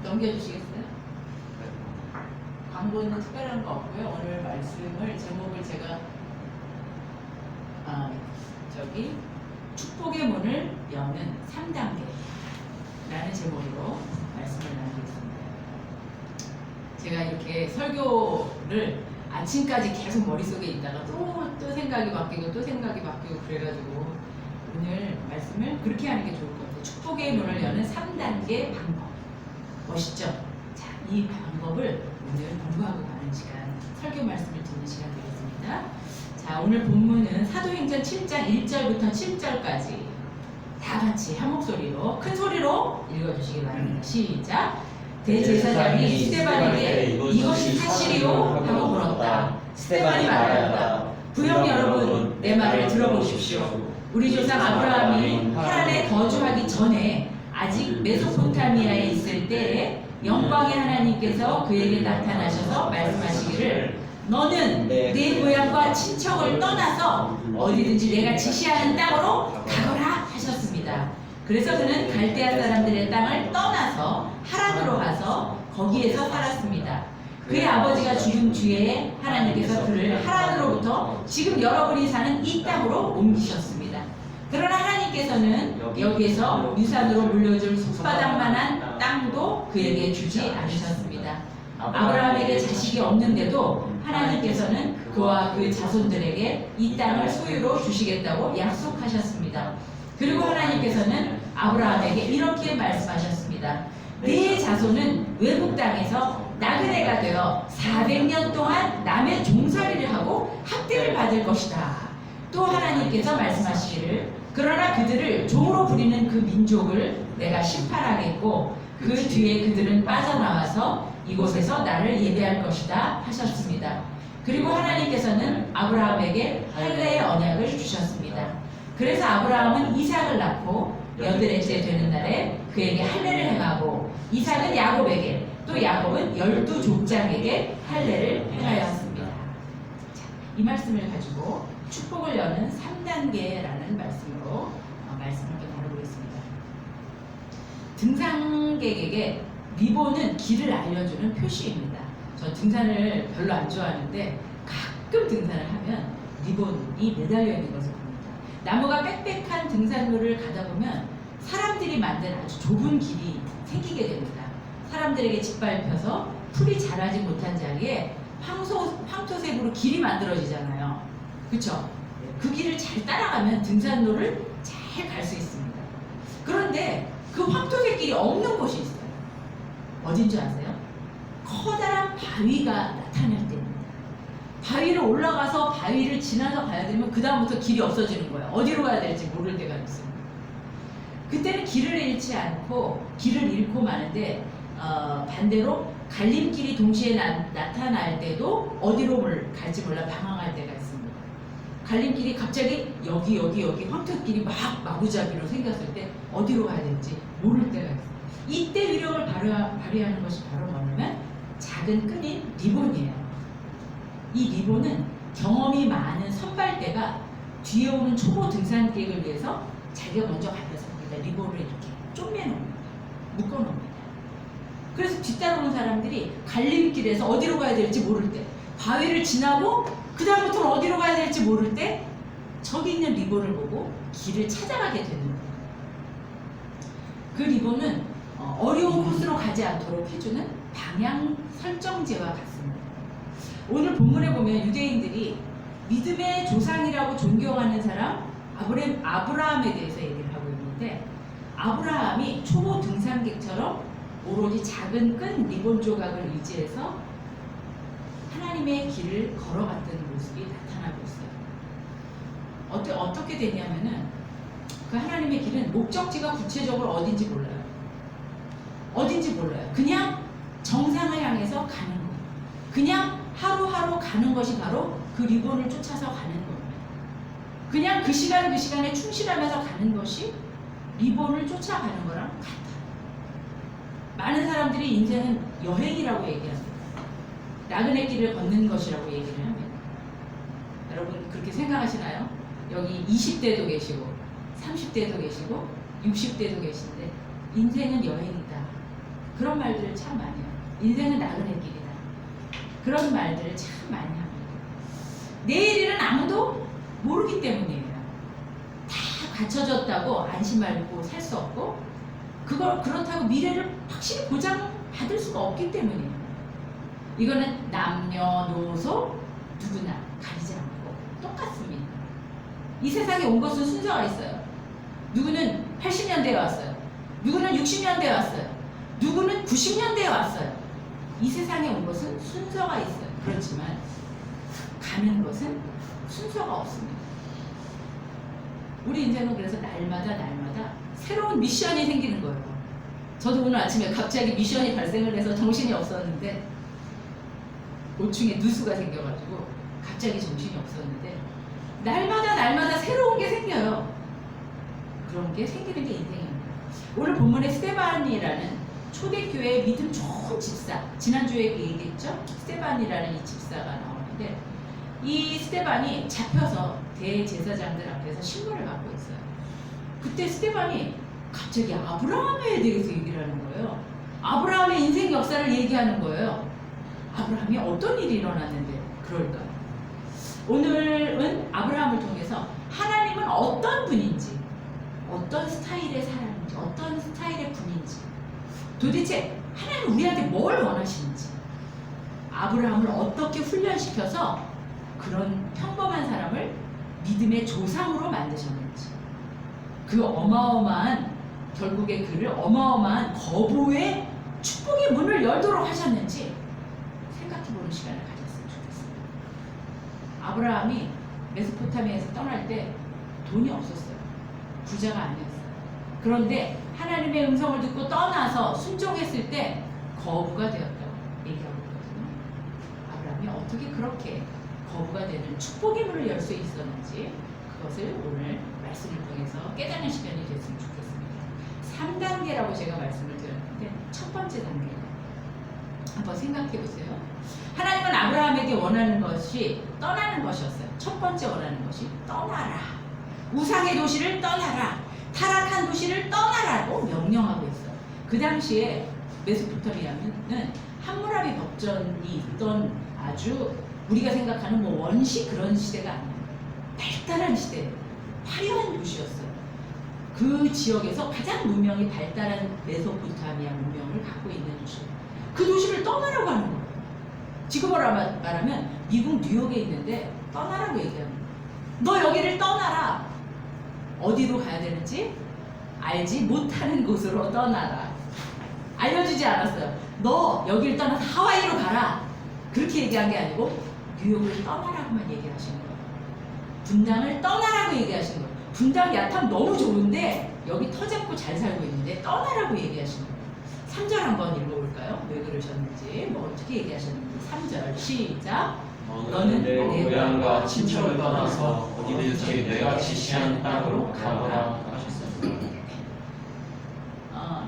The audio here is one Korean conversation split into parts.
넘겨주시겠어요? 광고는 특별한 거 없고요. 오늘 말씀을 제목을 제가 축복의 문을 여는 3단계라는 제목으로 말씀을 나누겠습니다. 제가 이렇게 설교를 아침까지 계속 머릿속에 있다가 또 생각이 바뀌고 그래가지고 오늘 말씀을 그렇게 하는 게 좋을 것 같아요. 축복의 문을 여는 3단계 방법. 멋있죠? 자, 이 방법을 오늘 공부하고 가는 시간, 설교 말씀을 듣는 시간 되겠습니다. 자, 오늘 본문은 사도행전 7장 1절부터 7절까지 다 같이 한 목소리로 큰 소리로 읽어주시기 바랍니다. 시작! 대제사장이 스데반에게 이것이 사실이요? 하고 물었다. 스데반이 말하였다. 부형 여러분, 내 말을 들어보십시오. 우리 조상 아브라함이 하란에 거주하기 전에 아직 메소포타미아에 있을 때에 영광의 하나님께서 그에게 나타나셔서 말씀하시기를 너는 네 고향과 친척을 떠나서 어디든지 내가 지시하는 땅으로 가거라 하셨습니다. 그래서 그는 갈대아 사람들의 땅을 떠나서 하란으로 가서 거기에서 살았습니다. 그의 아버지가 죽은 뒤에 하나님께서 그를 하란으로부터 지금 여러분이 사는 이 땅으로 옮기셨습니다. 그러나 하나님께서는 여기에서 유산으로 물려줄 손바닥만한 땅도 그에게 주지 않으셨습니다. 아브라함에게 자식이 없는데도 하나님께서는 그와 그 자손들에게 이 땅을 소유로 주시겠다고 약속하셨습니다. 그리고 하나님께서는 아브라함에게 이렇게 말씀하셨습니다. 네 자손은 외국 땅에서 나그네가 되어 400년 동안 남의 종살이를 하고 학대를 받을 것이다. 또 하나님께서 말씀하시기를 그러나 그들을 종으로 부리는 그 민족을 내가 심판하겠고 그 뒤에 그들은 빠져나와서 이곳에서 나를 예배할 것이다 하셨습니다. 그리고 하나님께서는 아브라함에게 할례의 언약을 주셨습니다. 그래서 아브라함은 이삭을 낳고 여드렛째 되는 날에 그에게 할례를 행하고 이삭은 야곱에게 또 야곱은 12족장에게 할례를 행하였습니다. 자, 이 말씀을 가지고 축복을 여는 3단계라는 말씀으로 말씀을 나눠보겠습니다. 등산객에게 리본은 길을 알려주는 표시입니다. 저 등산을 별로 안 좋아하는데 가끔 등산을 하면 리본이 매달려 있는 것을 봅니다. 나무가 빽빽한 등산로를 가다 보면 사람들이 만든 아주 좁은 길이 생기게 됩니다. 사람들에게 짓밟혀서 풀이 자라지 못한 자리에 황토색으로 길이 만들어지잖아요. 그쵸? 그 길을 잘 따라가면 등산로를 잘 갈 수 있습니다. 그런데 그 황토색 길이 없는 곳이 있어요. 어딘 줄 아세요? 커다란 바위가 나타날 때입니다. 바위를 올라가서 바위를 지나서 가야 되면 그 다음부터 길이 없어지는 거예요. 어디로 가야 될지 모를 때가 있습니다. 그때는 길을 잃지 않고 길을 잃고 마는데 반대로 갈림길이 동시에 나타날 때도 어디로 갈지 몰라 방황할 때가 있습니다. 갈림길이 갑자기 여기 황토길이 막 마구잡이로 생겼을 때 어디로 가야 될지 모를 때가 있습니다. 이때 위력을 발휘하는 것이 바로 뭐냐면 작은 끈인 리본이에요. 이 리본은 경험이 많은 선발대가 뒤에 오는 초보 등산객을 위해서 자기가 먼저 가면서 거기다 리본을 이렇게 쪼매놓습니다. 묶어놓습니다. 그래서 뒤따라오는 사람들이 갈림길에서 어디로 가야 될지 모를 때 바위를 지나고 그 다음부터는 어디로 가야 될지 모를 때 저기 있는 리본을 보고 길을 찾아가게 되는 거예요. 그 리본은 어려운 코스로 가지 않도록 해주는 방향 설정제와 같습니다. 오늘 본문에 보면 유대인들이 믿음의 조상이라고 존경하는 사람 아브라함에 대해서 얘기를 하고 있는데 아브라함이 초보 등산객처럼 오로지 작은 끈 리본 조각을 의지해서 하나님의 길을 걸어갔던 모습이 나타나고 있어요. 어떻게 되냐면은 그 하나님의 길은 목적지가 구체적으로 어딘지 몰라요. 그냥 정상을 향해서 가는 거예요. 그냥 하루하루 가는 것이 바로 그 리본을 쫓아서 가는 겁니다. 그냥 그 시간에 충실하면서 가는 것이 리본을 쫓아가는 거랑 같아요. 많은 사람들이 인생은 여행이라고 얘기합니다. 나그네 길을 걷는 것이라고 얘기를 합니다. 여러분 그렇게 생각하시나요? 여기 20대도 계시고 30대도 계시고 60대도 계신데 인생은 여행이다. 그런 말들을 참 많이 해요. 인생은 나그네 길이다. 그런 말들을 참 많이 합니다. 내일일은 아무도 모르기 때문이에요. 다 갖춰졌다고 안심하고 살 수 없고, 그렇다고 미래를 확실히 보장받을 수가 없기 때문이에요. 이거는 남녀노소 누구나 가리지 않고 똑같습니다. 이 세상에 온 것은 순서가 있어요. 누구는 80년대에 왔어요. 누구는 60년대에 왔어요. 누구는 90년대에 왔어요. 이 세상에 온 것은 순서가 있어요. 그렇지만 가는 것은 순서가 없습니다. 우리 인생은 그래서 날마다 새로운 미션이 생기는 거예요. 저도 오늘 아침에 갑자기 미션이 발생을 해서 정신이 없었는데, 고충에 누수가 생겨가지고 갑자기 정신이 없었는데, 날마다 새로운 게 생겨요. 그런 게 생기는 게 인생입니다. 오늘 본문에 스데반이라는 초대교회의 믿음 좋은 집사, 지난주에 얘기했죠? 스데반이라는 이 집사가 나오는데, 이 스데반이 잡혀서 대제사장들 앞에서 신문을 받고 있어요. 그때 스데반이 갑자기 아브라함에 대해서 얘기를 하는 거예요. 아브라함의 인생 역사를 얘기하는 거예요. 아브라함이 어떤 일이 일어났는데 그럴까요? 오늘은 아브라함을 통해서 하나님은 어떤 분인지, 어떤 스타일의 사람인지, 어떤 스타일의 분인지, 도대체 하나님은 우리한테 뭘 원하시는지, 아브라함을 어떻게 훈련시켜서 그런 평범한 사람을 믿음의 조상으로 만드셨는지, 그 어마어마한, 결국에 그를 어마어마한 거부의 축복의 문을 열도록 하셨는지 생각해보는 시간을 가졌으면 좋겠습니다. 아브라함이 메소포타미아에서 떠날 때 돈이 없었어요. 부자가 아니었어요. 그런데 하나님의 음성을 듣고 떠나서 순종했을 때 거부가 되었다고 얘기하고 있거든요. 아브라함이 어떻게 그렇게 거부가 되는 축복의 문을 열 수 있었는지, 그것을 오늘 말씀을 통해서 깨닫는 시간이 됐으면 좋겠습니다. 3단계라고 제가 말씀을 드렸는데, 첫 번째 단계 한번 생각해 보세요. 하나님은 아브라함에게 원하는 것이 떠나는 것이었어요. 첫 번째 원하는 것이 떠나라. 우상의 도시를 떠나라. 타락한 도시를 떠나라고 명령하고 있어요. 그 당시에 메소포타미아는 함무라비 법전이 있던 아주 우리가 생각하는 뭐 원시 그런 시대가 아니에요. 발달한 시대, 화려한 도시였어요. 그 지역에서 가장 문명이 발달한 메소포타미아 문명을 갖고 있는 도시. 그 도시를 떠나라고 하는 거예요. 지금으로 말하면 미국 뉴욕에 있는데 떠나라고 얘기합니다. 너 여기를 떠나라. 어디로 가야 되는지 알지 못하는 곳으로 떠나라. 알려주지 않았어요. 너 여기를 떠나서 하와이로 가라. 그렇게 얘기한 게 아니고 뉴욕을 떠나라고만 얘기하신 거예요. 분당을 떠나라고 얘기하신 거예요. 분당 야탐 너무 좋은데 여기 터잡고 잘 살고 있는데 떠나라고 얘기하신 거예요. 3절 한번 읽어볼까요? 왜 그러셨는지, 뭐 어떻게 얘기하셨는지. 3절 시작. 너는 내 고향과 친척을 떠나서 어디든지 내가 지시하는 땅으로 가거라 하셨습니다.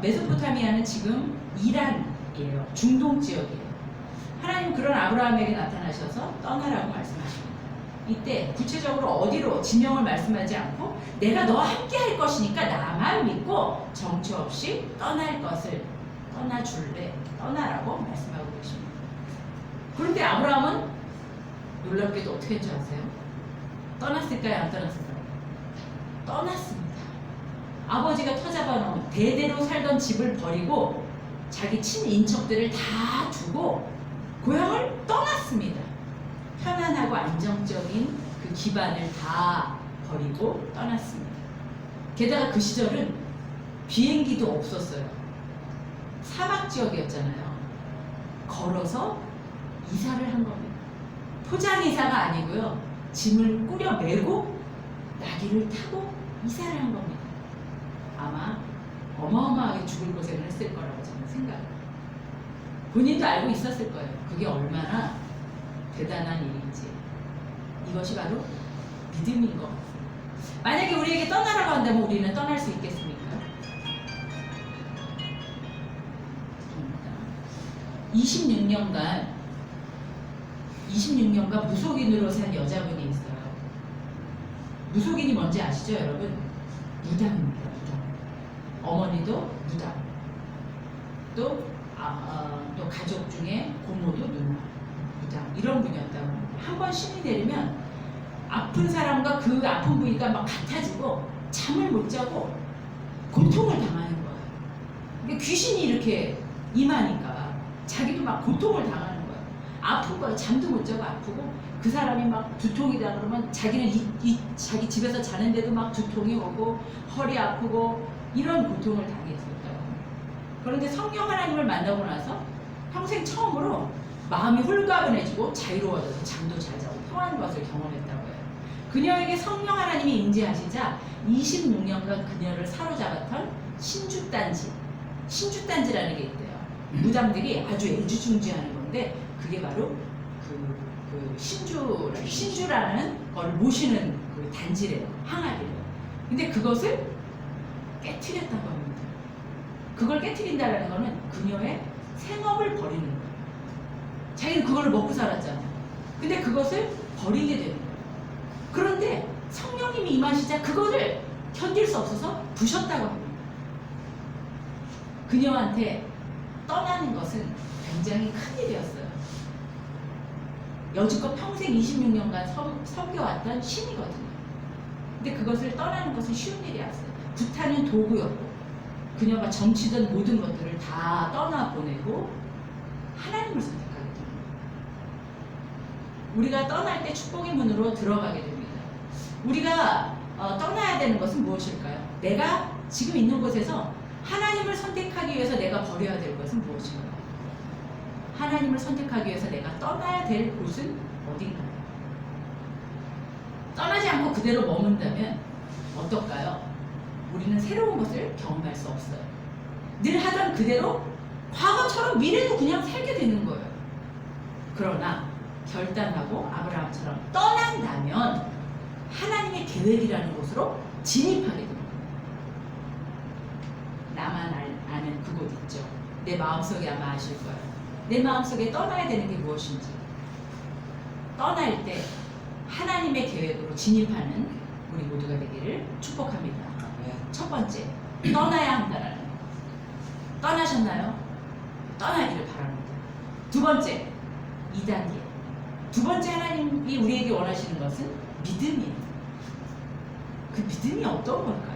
메소포타미아는 지금 이란이에요. 중동 지역이에요. 하나님 그런 아브라함에게 나타나셔서 떠나라고 말씀하십니다. 이때 구체적으로 어디로 지명을 말씀하지 않고 내가 너와 함께 할 것이니까 나만 믿고 정처 없이 떠날 것을 떠나줄래, 떠나라고 말씀하고 계십니다. 그런데 아브라함은 놀랍게도 어떻게 했는지 아세요? 떠났을까요? 안 떠났을까요? 떠났습니다. 아버지가 터잡아놓은 대대로 살던 집을 버리고 자기 친인척들을 다 두고 고향을 떠났습니다. 편안하고 안정적인 그 기반을 다 버리고 떠났습니다. 게다가 그 시절은 비행기도 없었어요. 사막 지역이었잖아요. 걸어서 이사를 한 겁니다. 포장 이사가 아니고요. 짐을 꾸려 메고 나귀를 타고 이사를 한 겁니다. 아마 어마어마하게 죽을 고생을 했을 거라고 저는 생각합니다. 본인도 알고 있었을 거예요. 그게 얼마나 대단한 일인지. 이것이 바로 믿음인 것 같아요. 만약에 우리에게 떠나라고 한다면 우리는 떠날 수 있겠습니까? 26년간 무속인으로 산 여자분이 있어요. 무속인이 뭔지 아시죠, 여러분? 무당입니다. 무당. 어머니도 무당. 또 또 가족 중에 고모도 누나, 부장 이런 분이었다고. 한 번 신이 내리면 아픈 사람과 그 아픈 부위가 막 같아지고 잠을 못 자고 고통을 당하는 거예요. 그러니까 귀신이 이렇게 임하니까 자기도 막 고통을 당하는 거예요. 아픈 거예요. 잠도 못 자고 아프고 그 사람이 막 두통이다 그러면 자기는 자기 집에서 자는데도 막 두통이 오고 허리 아프고 이런 고통을 당했었다고. 그런데 성령 하나님을 만나고 나서 평생 처음으로 마음이 홀가분해지고 자유로워져서 잠도 잘 자고 평안한 것을 경험했다고 해요. 그녀에게 성령 하나님이 임재하시자 26년간 그녀를 사로잡았던 신주단지라는 게 있대요. 무당들이 아주 애지중지하는 건데 그게 바로 그 신주라는 걸 모시는 그 단지래요. 항아리래요. 근데 그것을 깨트렸다고 합니다. 그걸 깨트린다는 거는 그녀의 생업을 버리는 거예요. 자기는 그걸 먹고 살았잖아요. 근데 그것을 버리게 되는 거예요. 그런데 성령님이 임하시자 그거를 견딜 수 없어서 부셨다고 합니다. 그녀한테 떠나는 것은 굉장히 큰일이었어요. 여지껏 평생 26년간 섬겨왔던 신이거든요. 근데 그것을 떠나는 것은 쉬운 일이 아니었어요. 구타는 도구였고 그녀가 점치던 모든 것들을 다 떠나보내고 하나님을 선택하게 됩니다. 우리가 떠날 때 축복의 문으로 들어가게 됩니다. 우리가 떠나야 되는 것은 무엇일까요? 내가 지금 있는 곳에서 하나님을 선택하기 위해서 내가 버려야 될 것은 무엇인가요? 하나님을 선택하기 위해서 내가 떠나야 될 곳은 어딘가요? 떠나지 않고 그대로 머문다면 어떨까요? 우리는 새로운 것을 경험할 수 없어요. 늘 하던 그대로 과거처럼 미래도 그냥 살게 되는 거예요. 그러나 결단하고 아브라함처럼 떠난다면 하나님의 계획이라는 곳으로 진입하게 됩니다. 나만 아는 그곳 있죠. 내 마음속에 아마 아실 거예요. 내 마음속에 떠나야 되는 게 무엇인지. 떠날 때 하나님의 계획으로 진입하는 우리 모두가 되기를 축복합니다. 첫 번째, 떠나야 한다라는 거. 떠나셨나요? 떠나기를 바랍니다. 두 번째, 2단계. 두 번째 하나님이 우리에게 원하시는 것은 믿음이에요. 그 믿음이 어떤 걸까요?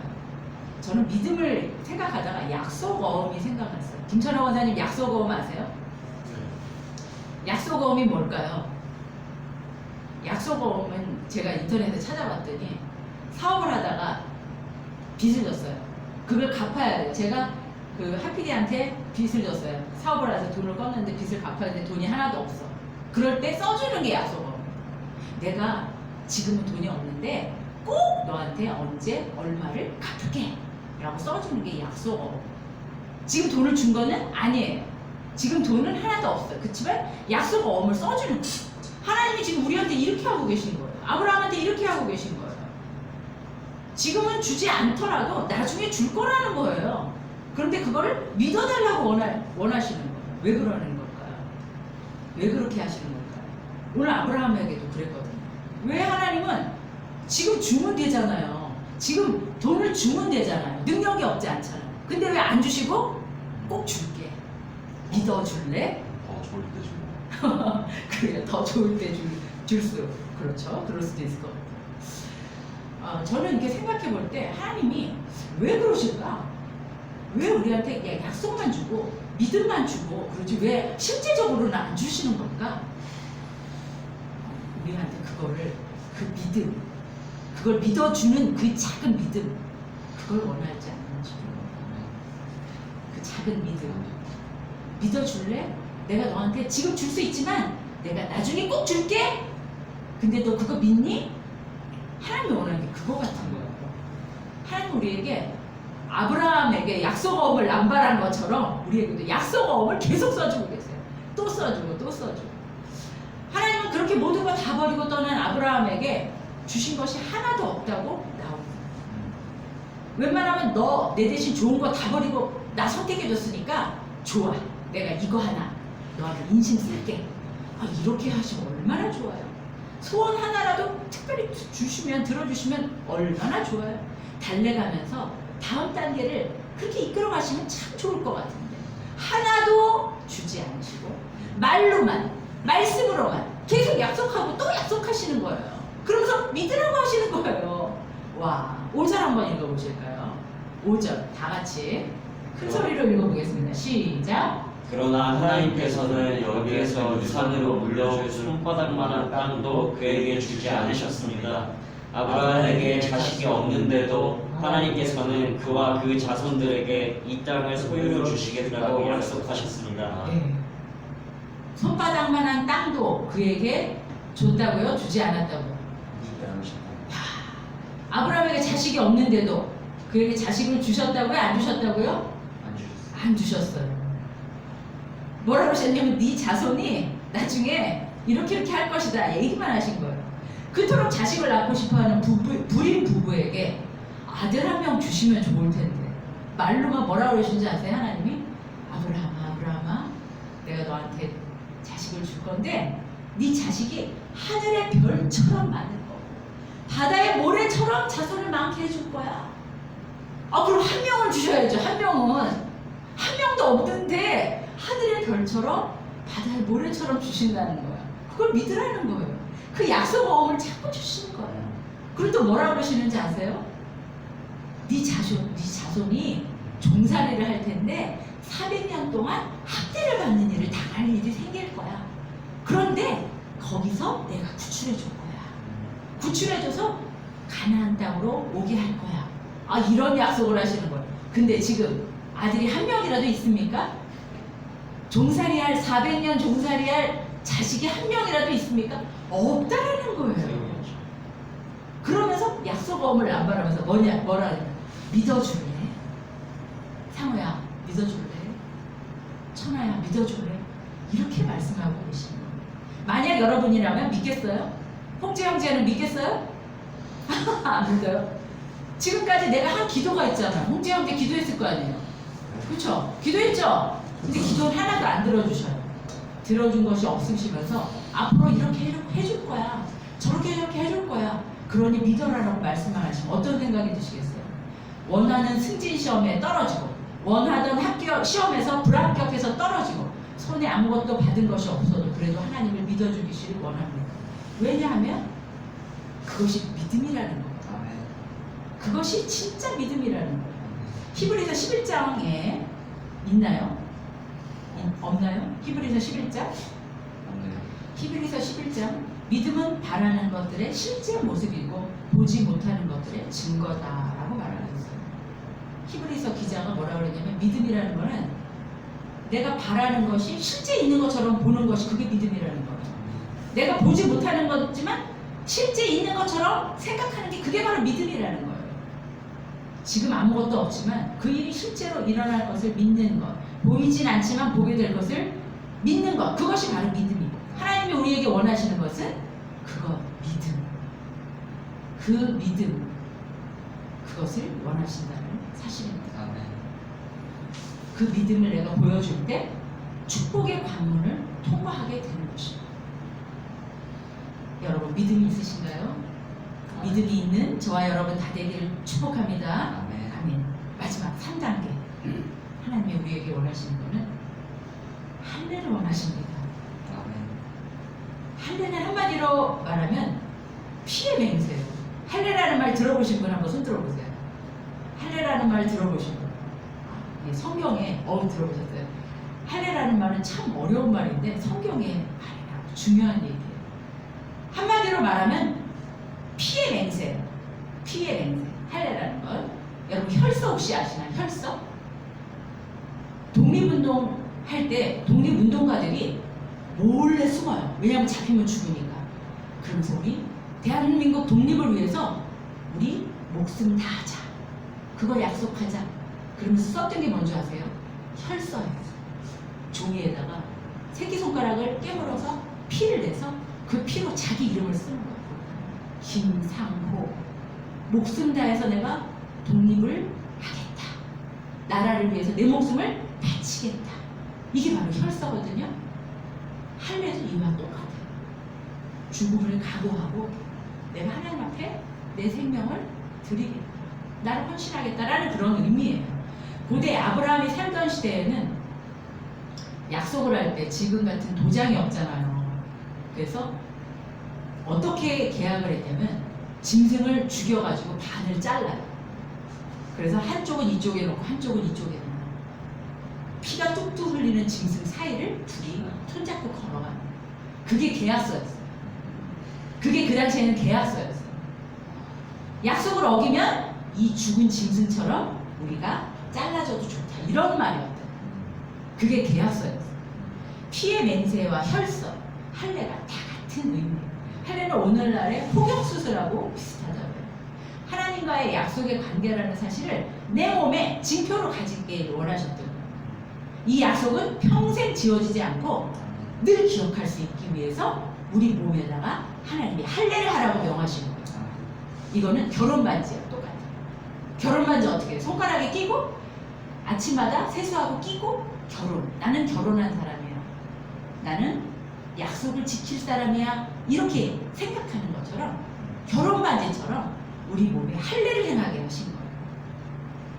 저는 믿음을 생각하다가 약속어음이 생각났어요. 김천호 원사님 약속어음 아세요? 약속어음이 뭘까요? 약속어음은 제가 인터넷에 찾아봤더니 사업을 하다가 빚을 졌어요. 그걸 갚아야 돼요. 제가 그 하피디한테 빚을 졌어요. 사업을 해서 돈을 껐는데 빚을 갚아야 되는데 돈이 하나도 없어. 그럴 때 써주는 게 약속어음. 내가 지금은 돈이 없는데 꼭 너한테 언제 얼마를 갚을게 라고 써주는 게 약속어음. 지금 돈을 준 거는 아니에요. 지금 돈은 하나도 없어요. 그치만 약속어음을 써주는 거예요. 하나님이 지금 우리한테 이렇게 하고 계신 거예요. 아브라함한테 이렇게 하고 계신 거예요. 지금은 주지 않더라도 나중에 줄 거라는 거예요. 그런데 그거를 믿어달라고 원하시는 거예요. 왜 그러는 걸까요? 왜 그렇게 하시는 걸까요? 오늘 아브라함에게도 그랬거든요. 왜 하나님은 지금 주면 되잖아요. 지금 돈을 주면 되잖아요. 능력이 없지 않잖아요. 근데 왜 안 주시고 꼭 줄게. 믿어줄래? 더 좋을 때 주고. 그래요. 더 좋을 때 줄수. 그렇죠. 그럴 수도 있을 것 같아요. 저는 이렇게 생각해 볼 때 하나님이 왜 그러실까? 왜 우리한테 약속만 주고 믿음만 주고 그러지 왜 실제적으로는 안 주시는 걸까? 우리한테 그거를 그 믿음, 그걸 믿어주는 그 작은 믿음, 그걸 원하지 않는지. 그 작은 믿음. 믿어줄래? 내가 너한테 지금 줄 수 있지만 내가 나중에 꼭 줄게. 근데 너 그거 믿니? 하나님이 원하는 게 그거 같은 거예요. 하나님 우리에게 아브라함에게 약속어음을 남발한 것처럼 우리에게도 약속어음을 계속 써주고 계세요. 또 써주고 또 써주고. 하나님은 그렇게 모든 걸 다 버리고 떠난 아브라함에게 주신 것이 하나도 없다고 나옵니다. 웬만하면 너 내 대신 좋은 거 다 버리고 나 선택해줬으니까 좋아. 내가 이거 하나 너한테 인심 쓸게. 이렇게 하시면 얼마나 좋아요. 소원 하나라도 특별히 주시면 들어주시면 얼마나 좋아요. 달래가면서 다음 단계를 그렇게 이끌어 가시면 참 좋을 것 같은데 하나도 말로만, 말씀으로만 계속 약속하고 또 약속하시는 거예요. 그러면서 믿으라고 하시는 거예요. 와, 5절 한번 읽어보실까요? 5절 다 같이 큰 소리로 읽어보겠습니다. 시작. 그러나 하나님께서는 여기에서 유산으로 물려줄 손바닥만한 땅도 그에게 주지 않으셨습니다. 아브라함에게 자식이 없는데도 하나님께서는 그와 그 자손들에게 이 땅을 소유로 주시겠다고 약속하셨습니다. 네. 손바닥만한 땅도 그에게 줬다고요? 주지 않았다고요? 아브라함에게 자식이 없는데도 그에게 자식을 주셨다고요? 안 주셨다고요? 안 주셨어요. 뭐라 그러셨냐면 네 자손이 나중에 이렇게 할 것이다 얘기만 하신 거예요. 그토록 자식을 낳고 싶어하는 불임 부부에게 아들 한 명 주시면 좋을 텐데 말로만 뭐라 그러신지 아세요? 하나님이 아브라함아 내가 너한테 자식을 줄 건데 네 자식이 하늘의 별처럼 많을 거고 바다의 모래처럼 자손을 많게 해줄 거야. 아 그럼 한 명을 주셔야죠. 한 명도 없는데 하늘의 별처럼 바다의 모래처럼 주신다는 거야. 그걸 믿으라는 거예요. 그 약속 어음을 자꾸 주시는 거예요. 그리고 또 뭐라 그러시는지 아세요? 네 자손이 종살이를 할 텐데 400년 동안 학대를 받는 일을 당할 일이 생길 거야. 그런데 거기서 내가 구출해 줄 거야. 구출해줘서 가나안 땅으로 오게 할 거야. 아 이런 약속을 하시는 거예요. 근데 지금 아들이 한 명이라도 있습니까? 종살이할 400년 종살이할 자식이 한 명이라도 있습니까? 없다라는 거예요. 그러면서 약속어음을 안 바라면서 뭐라 하냐? 믿어줄래? 상호야 믿어줄래? 천하야 믿어줄래? 이렇게 말씀하고 계시는 거예요. 만약 여러분이라면 믿겠어요? 홍재 형제는 믿겠어요? 안 믿어요. 지금까지 내가 한 기도가 있잖아. 홍재 형제 기도했을 거 아니에요. 그렇죠? 기도했죠? 근데 기도는 하나도 안 들어주셔요. 들어준 것이 없으시면서 앞으로 이렇게 해줄 거야. 저렇게 이렇게 해줄 거야. 그러니 믿어라라고 말씀을 하시면 어떤 생각이 드시겠어요? 원하는 승진 시험에 떨어지고 원하던 합격 시험에서 불합격해서 떨어지고 손에 아무것도 받은 것이 없어도 그래도 하나님을 믿어주기를 원합니다. 왜냐하면 그것이 믿음이라는 거예요. 그것이 진짜 믿음이라는 거예요. 히브리서 11장에 있나요? 없나요? 히브리서 11장? 히브리서 11장 믿음은 바라는 것들의 실제 모습이고 보지 못하는 것들의 증거다라고 말하고 있어요. 히브리서 기자가 뭐라고 그러냐면 믿음이라는 거는 내가 바라는 것이 실제 있는 것처럼 보는 것이 그게 믿음이라는 거예요. 내가 보지 못하는 거지만 실제 있는 것처럼 생각하는 게 그게 바로 믿음이라는 거예요. 지금 아무것도 없지만 그 일이 실제로 일어날 것을 믿는 것, 보이진 않지만 보게 될 것을 믿는 것, 그것이 바로 믿음이고 하나님이 우리에게 원하시는 것은 그거 믿음, 그 믿음, 그것을 원하신다는 사실입니다. 그 믿음을 내가 보여줄 때 축복의 관문을 통과하게 되는 것입니다. 여러분 믿음이 있으신가요? 믿음이 있는 저와 여러분 다 되기를 축복합니다. 아멘. 마지막 3단계 하나님이 우리에게 원하시는 것은 할례를 원하십니다. 할례는 한마디로 말하면 피의 맹세예요. 할례라는 말 들어보신 분 한번 손 들어보세요. 할례라는 말 들어보신 분. 성경에 들어보셨어요? 할례라는 말은 참 어려운 말인데 성경에 말이라고 중요한 얘기예요. 한마디로 말하면 피의 맹세. 피의 맹세. 할례라는 건 여러분 혈서 혹시 아시나요? 혈서? 독립운동 할 때 독립운동가들이 몰래 숨어요. 왜냐하면 잡히면 죽으니까. 그러면서 우리 대한민국 독립을 위해서 우리 목숨 다하자. 그걸 약속하자. 그러면서 썼던 게 뭔지 아세요? 혈서예요. 종이에다가 새끼손가락을 깨물어서 피를 내서 그 피로 자기 이름을 쓰는 거예요. 김상호. 목숨 다해서 내가 독립을 하겠다. 나라를 위해서 내 목숨을 바치겠다. 이게 바로 혈서거든요. 할례도 이와 똑같아요. 죽음을 각오하고 내가 하나님 앞에 내 생명을 드리겠다. 나를 헌신하겠다라는 그런 의미예요. 고대 아브라함이 살던 시대에는 약속을 할 때 지금 같은 도장이 없잖아요. 그래서 어떻게 계약을 했냐면 짐승을 죽여가지고 반을 잘라요. 그래서 한쪽은 이쪽에 놓고 한쪽은 이쪽에 놓고 피가 뚝뚝 흘리는 짐승 사이를 둘이 손잡고 걸어가는 그게 계약서였어요. 그게 그 당시에는 계약서였어요. 약속을 어기면 이 죽은 짐승처럼 우리가 잘라줘도 좋다 이런 말이었대요. 그게 계약서였어요. 피의 맹세와 혈서, 할례가 다 같은 의미예요. 할례는 오늘날의 포경수술하고 비슷하다고요. 하나님과의 약속의 관계라는 사실을 내 몸에 징표로 가지길 원하셨던 거예요. 이 약속은 평생 지워지지 않고 늘 기억할 수 있기 위해서 우리 몸에다가 하나님이 할례를 하라고 명하시는 거예요. 이거는 결혼 반지야, 똑같아. 결혼 반지 어떻게 해? 손가락에 끼고 아침마다 세수하고 끼고 결혼. 나는 결혼한 사람이야. 나는 약속을 지킬 사람이야. 이렇게 생각하는 것처럼 결혼 반지처럼 우리 몸에 할례를 행하게 하신 거예요.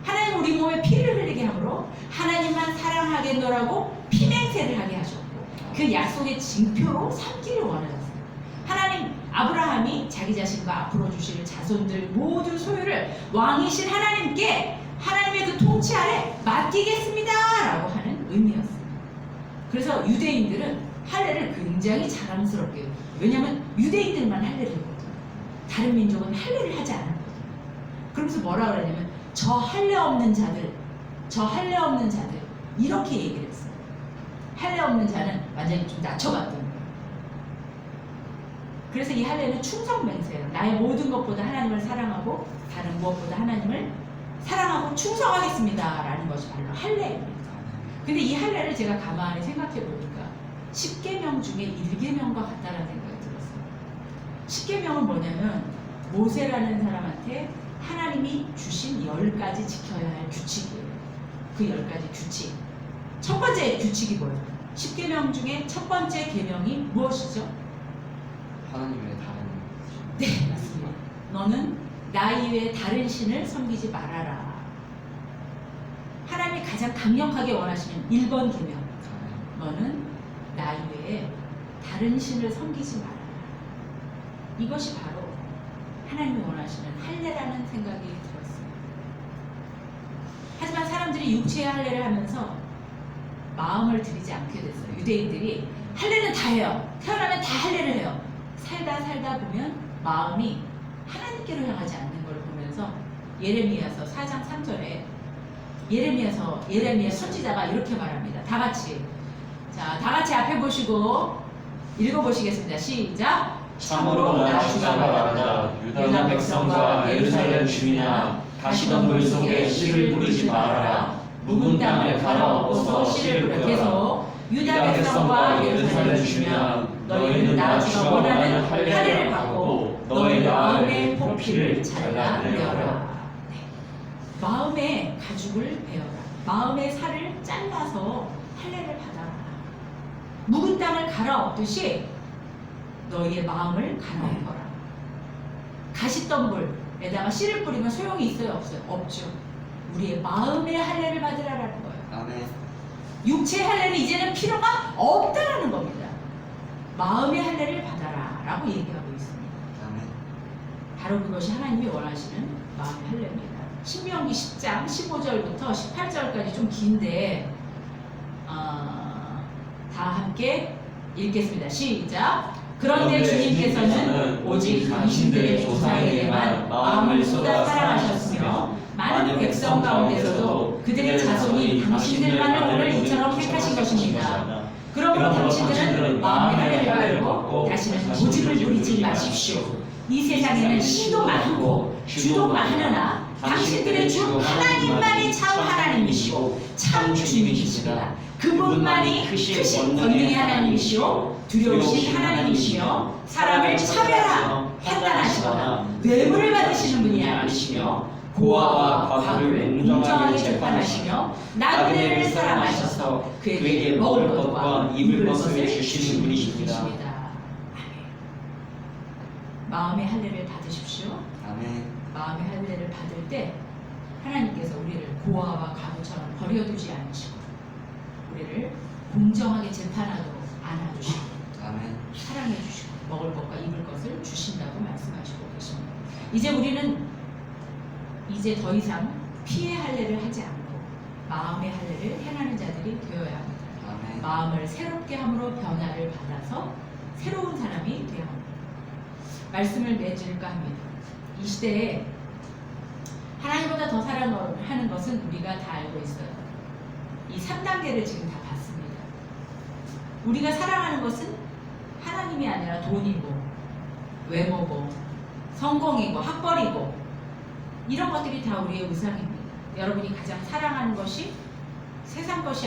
하나님 우리 몸에 피를 흘리게 함으로 하나님만 사랑하겠노라고 피맹세를 하게 하셨고 그 약속의 징표로 삼기를 원하셨어요. 하나님 아브라함이 자기 자신과 앞으로 주실 자손들 모든 소유를 왕이신 하나님께 하나님의 그 통치 아래 맡기겠습니다 라고 하는 의미였어요. 그래서 유대인들은 할례를 굉장히 자랑스럽게 해요. 왜냐하면 유대인들만 할례를 했거든요. 다른 민족은 할례를 하지 않았거든요. 그러면서 뭐라 그러냐면 저 할례 없는 자들 이렇게 얘기를 했어요. 할례 없는 자는 완전히 좀 낮춰봤던 거예요. 그래서 이 할례는 충성맹세예요. 나의 모든 것보다 하나님을 사랑하고 다른 무엇보다 하나님을 사랑하고 충성하겠습니다 라는 것이 바로 할례입니다. 근데 이 할례를 제가 가만히 생각해 보니까 10계명 중에 1계명과 같다는 생각이 들었어요. 10계명은 뭐냐면 모세라는 사람한테 하나님이 주신 10가지 지켜야 할 규칙이에요. 그 10가지 규칙. 첫 번째 규칙이 뭐예요? 10계명 중에 첫 번째 계명이 무엇이죠? 하나님 외에 다른 네, 맞습니다. 너는 나 이외에 다른 신을 섬기지 말아라. 하나님이 가장 강력하게 원하시는 1번 계명. 너는 나 이외에 다른 신을 섬기지 말아라. 이것이 바로 하나님이 원하시는 할례라는 생각이 들었어요. 하지만 사람들이 육체의 할례를 하면서 마음을 들이지 않게 됐어요. 유대인들이 할례는 다 해요. 태어나면 다 할례를 해요. 살다 보면 마음이 하나님께로 향하지 않는 걸 보면서 예레미야서 4장 3절에 예레미야 선지자가 이렇게 말합니다. 다 같이 앞에 보시고 읽어보시겠습니다. 시작. 참으로 나 주가 말한다. 유다 백성과 예루살렘 주민아 가시던 물 속에 씨를 뿌리지 말아라. 묵은 땅을 갈아엎어서 씨를 뿌려. 계속 유다 백성과 예루살렘 주민아 너희는 나 주가 원하는 할례를 받고 너희 마음의 포피를 잘라내어라. 마음의 가죽을 베어라. 마음의 살을 잘라서 할례를 받아라. 묵은 땅을 갈아엎듯이 너희의 마음을 갈아엎어라. 가시덤불에다가 씨를 뿌리면 소용이 있어요? 없어요? 없죠. 우리의 마음의 할례를 받으라라는 거예요. 아멘. 육체의 할례는 이제는 필요가 없다라는 겁니다. 마음의 할례를 받아라 라고 얘기하고 있습니다. 아멘. 바로 그것이 하나님이 원하시는 마음의 할례입니다. 신명기 10장 15절부터 18절까지 좀 긴데 다 함께 읽겠습니다. 시작. 그런데 주님께서는 오직 당신들의 조상에게만 마음을 쏟아 사랑하셨으며 많은 백성 가운데서도 그들의 자손이 당신들만을 오늘 이처럼 택하신 것입니다. 그러므로 당신들은 마음의 할례를 받고 다시는 고집을 부리지 마십시오. 이 세상에는 신도 많고 주도 많으나 당신들의 주 하나님만이 참 하나님이시고 참 주님이시라. 그분만이 크신 권능의 하나님이시오 두려우신 하나님이시며 사람을 차별하 판단하시거나 뇌물을 받으시는 분이 아니시며 고아와 과부를 공정하게 재판하시며 나그네를 사랑하셔서 그에게 먹을 것과 입을 것을 주시는 분이십니다. 마음의 할례를 받으십시오. 아멘. 마음의 할례를 받을 때 하나님께서 우리를 고아와 과부처럼 버려두지 않으시고 우리를 공정하게 재판하도록 안아주시고 아멘. 사랑해 주시고 먹을 것과 입을 것을 주신다고 말씀하시고 계십니다. 이제 우리는 이제 더 이상 피의 할례를 하지 않고 마음의 할례를 행하는 자들이 되어야 합니다. 아멘. 마음을 새롭게 함으로 변화를 받아서 새로운 사람이 되어야 합니다. 말씀을 맺을까 합니다. 이 시대에 하나님보다 더 사랑하는 것은 우리가 다 알고 있어요. 이 3단계를 지금 다 봤습니다. 우리가 사랑하는 것은 하나님이 아니라 돈이고 외모고 성공이고 학벌이고 이런 것들이 다 우리의 우상입니다. 여러분이 가장 사랑하는 것이 세상 것이 아니라